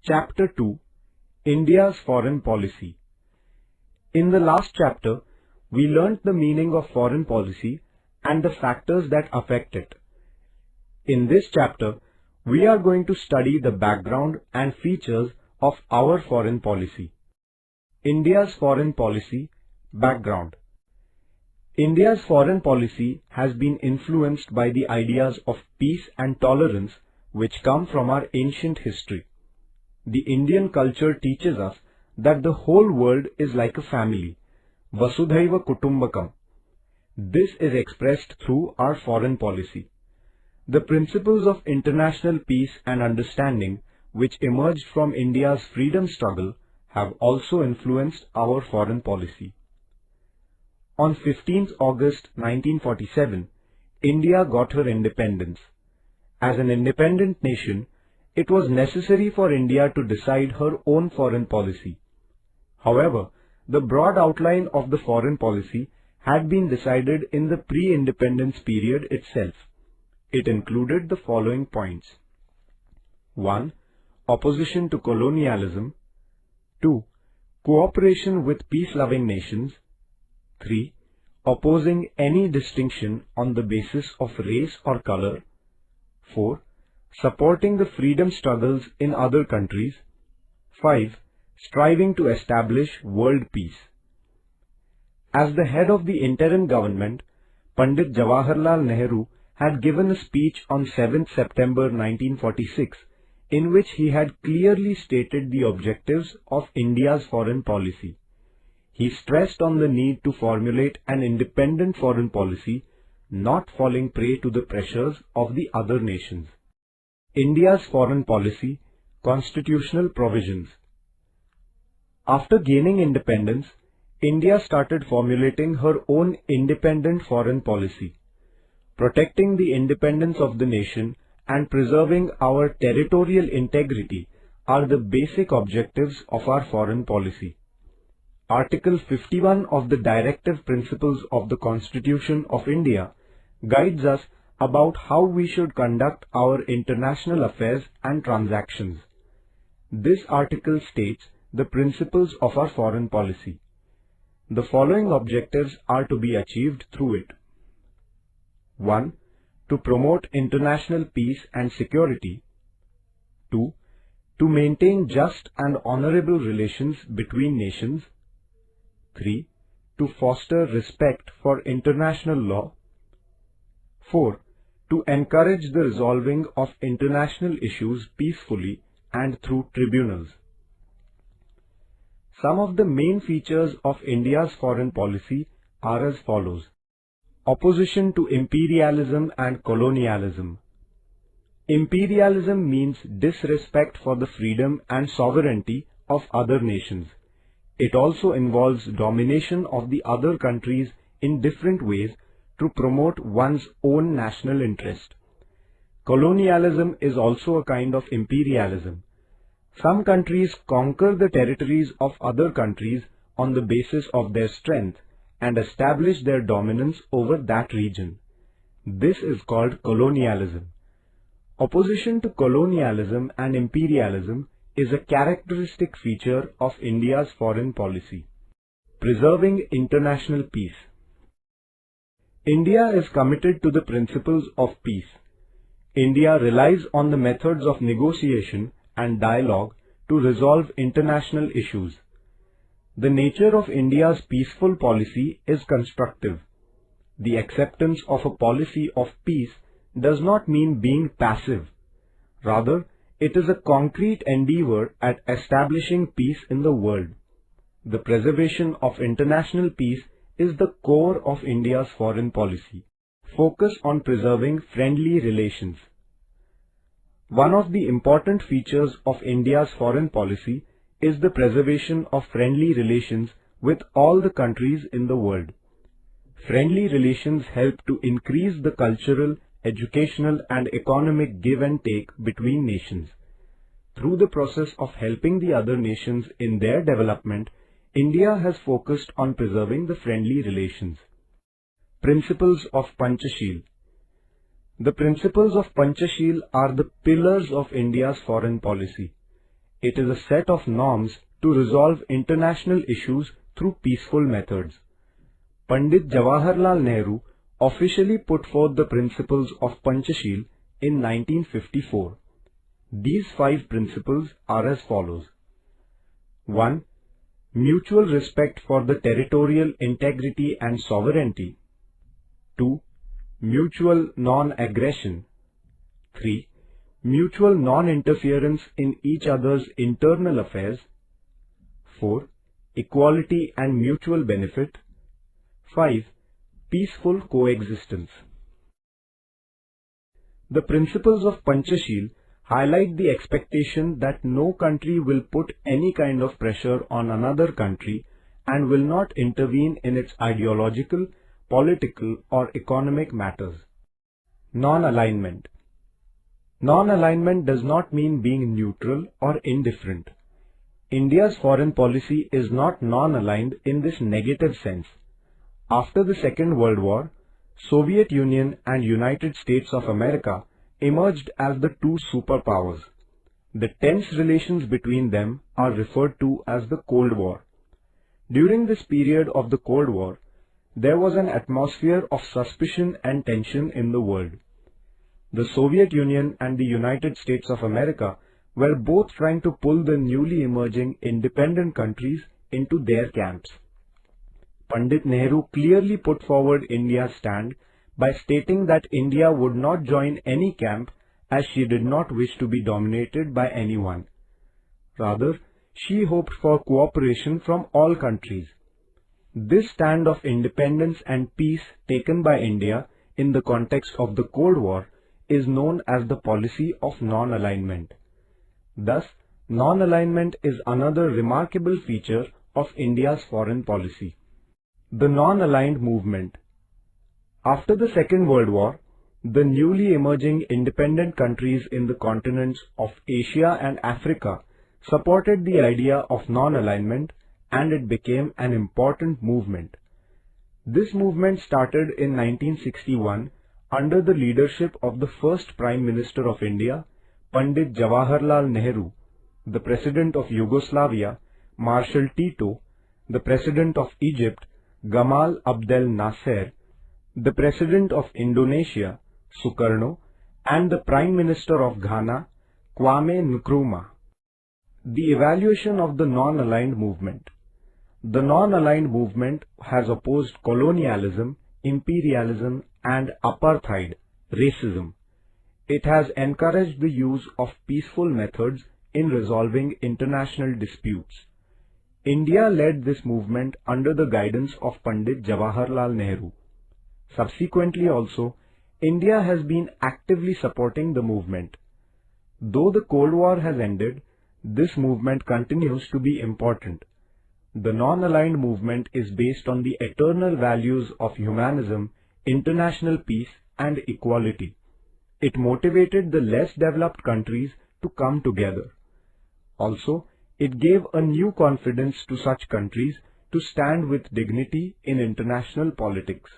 Chapter 2, India's Foreign Policy. In the last chapter, we learnt the meaning of foreign policy and the factors that affect it. In this chapter, we are going to study the background and features of our foreign policy. India's foreign policy background. India's foreign policy has been influenced by the ideas of peace and tolerance which come from our ancient history. The Indian culture teaches us that the whole world is like a family, Vasudhaiva Kutumbakam. This is expressed through our foreign policy. The principles of international peace and understanding which emerged from India's freedom struggle have also influenced our foreign policy. On 15th August 1947, India got her independence. As an independent nation, it was necessary for India to decide her own foreign policy. However, the broad outline of the foreign policy had been decided in the pre-independence period itself. It included the following points. 1. Opposition to colonialism. 2. Cooperation with peace-loving nations. 3. Opposing any distinction on the basis of race or color. 4. Supporting the freedom struggles in other countries. 5. Striving to establish world peace. As the head of the interim government, Pandit Jawaharlal Nehru had given a speech on 7th September 1946 in which he had clearly stated the objectives of India's foreign policy. He stressed on the need to formulate an independent foreign policy, not falling prey to the pressures of the other nations. India's foreign policy, constitutional provisions. After gaining independence, India started formulating her own independent foreign policy. Protecting the independence of the nation and preserving our territorial integrity are the basic objectives of our foreign policy. Article 51 of the Directive Principles of the Constitution of India guides us about how we should conduct our international affairs and transactions. This article states the principles of our foreign policy. The following objectives are to be achieved through it. 1. To promote international peace and security. 2. To maintain just and honorable relations between nations. 3. To foster respect for international law. 4. To encourage the resolving of international issues peacefully and through tribunals. Some of the main features of India's foreign policy are as follows. Opposition to imperialism and colonialism. Imperialism means disrespect for the freedom and sovereignty of other nations. It also involves domination of the other countries in different ways to promote one's own national interest. Colonialism is also a kind of imperialism. Some countries conquer the territories of other countries on the basis of their strength and establish their dominance over that region. This is called colonialism. Opposition to colonialism and imperialism is a characteristic feature of India's foreign policy. Preserving international peace. India is committed to the principles of peace. India relies on the methods of negotiation and dialogue to resolve international issues. The nature of India's peaceful policy is constructive. The acceptance of a policy of peace does not mean being passive. Rather, it is a concrete endeavor at establishing peace in the world. The preservation of international peace is the core of India's foreign policy. Focus on preserving friendly relations. One of the important features of India's foreign policy is the preservation of friendly relations with all the countries in the world. Friendly relations help to increase the cultural, educational and economic give and take between nations. Through the process of helping the other nations in their development, India has focused on preserving the friendly relations. Principles of Panchashil. The principles of Panchashil are the pillars of India's foreign policy. It is a set of norms to resolve international issues through peaceful methods. Pandit Jawaharlal Nehru officially put forth the principles of Panchashil in 1954. These 5 principles are as follows. 1. Mutual respect for the territorial integrity and sovereignty. 2. Mutual non-aggression. 3. Mutual non-interference in each other's internal affairs. 4. Equality and mutual benefit. 5. Peaceful coexistence. The principles of Panchashil highlight the expectation that no country will put any kind of pressure on another country and will not intervene in its ideological, political or economic matters. Non-alignment. Non-alignment does not mean being neutral or indifferent. India's foreign policy is not non-aligned in this negative sense. After the Second World War, Soviet Union and United States of America emerged as the two superpowers. The tense relations between them are referred to as the Cold War. During this period of the Cold War, there was an atmosphere of suspicion and tension in the world. The Soviet Union and the United States of America were both trying to pull the newly emerging independent countries into their camps. Pandit Nehru clearly put forward India's stand by stating that India would not join any camp as she did not wish to be dominated by anyone. Rather, she hoped for cooperation from all countries. This stand of independence and peace taken by India in the context of the Cold War is known as the policy of non-alignment. Thus, non-alignment is another remarkable feature of India's foreign policy. The non-aligned movement. After the Second World War, the newly emerging independent countries in the continents of Asia and Africa supported the idea of non-alignment, and it became an important movement. This movement started in 1961 under the leadership of the first Prime Minister of India, Pandit Jawaharlal Nehru, the President of Yugoslavia, Marshal Tito, the President of Egypt, Gamal Abdel Nasser, the President of Indonesia, Sukarno, and the Prime Minister of Ghana, Kwame Nkrumah. The evaluation of the non-aligned movement. The non-aligned movement has opposed colonialism, imperialism, and apartheid, racism. It has encouraged the use of peaceful methods in resolving international disputes. India led this movement under the guidance of Pandit Jawaharlal Nehru. Subsequently also, India has been actively supporting the movement. Though the Cold War has ended, this movement continues to be important. The non-aligned movement is based on the eternal values of humanism, international peace, and equality. It motivated the less developed countries to come together. Also, it gave a new confidence to such countries to stand with dignity in international politics.